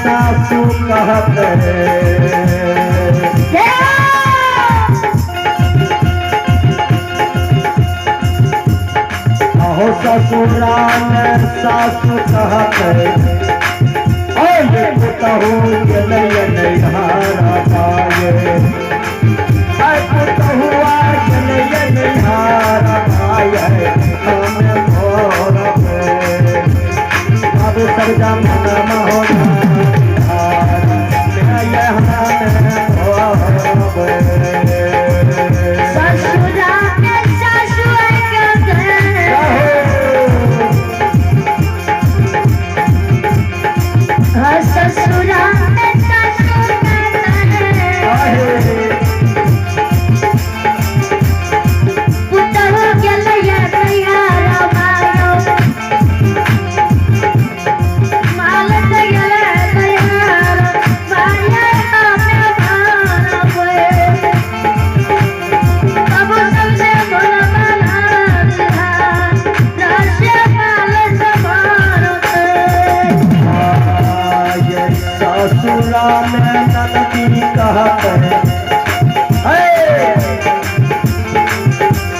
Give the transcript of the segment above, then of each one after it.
सासू कहत अहो ससुराल सासू कहत पुतहू गेलय नैहारा पाए पुतहुआ गेलय नैहारा पाए हमें भोर अब सब जमाना होना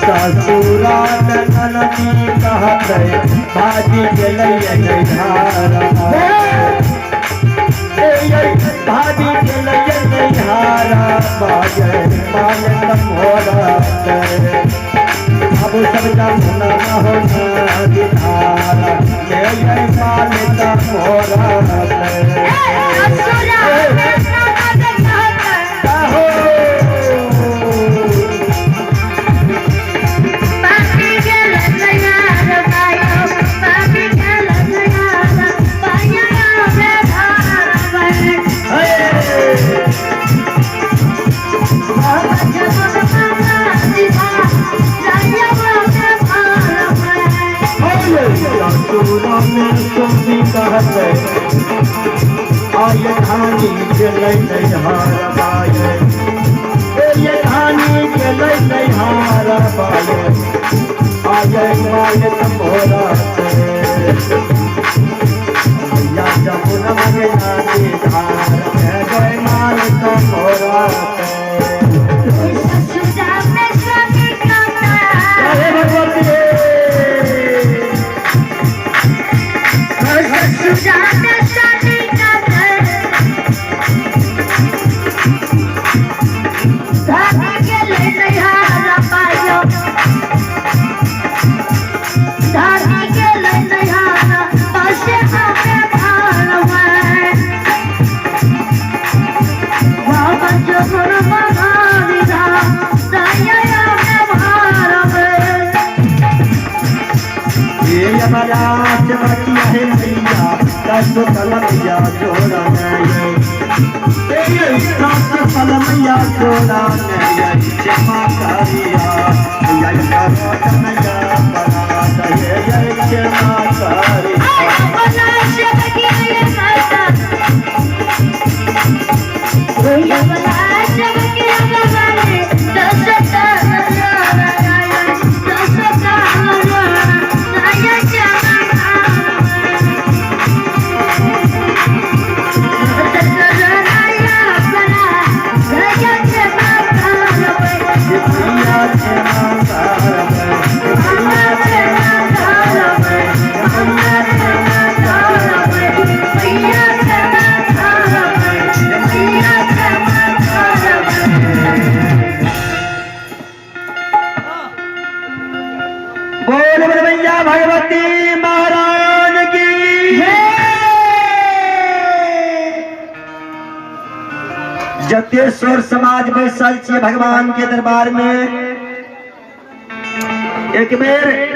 ससुराल ननदी कहत भाजी गेलय नैहारा भाजी गेलय नैहारा बाजे माने मोरा अब सब जमाना होना दिहारा ले माने मोरा आये धानी गेलय नैहारा पाए ये धानी गेलय नैहारा पाए आये माने तमोरा या जमुना मगे नानी धार गए माने तमोरा पलमैया जोड़ा पलमैया जोड़ा क्षमा करिया क्षमा भगवती महाराज की जतेश्वर समाज बैसल छे भगवान के दरबार में एक बेर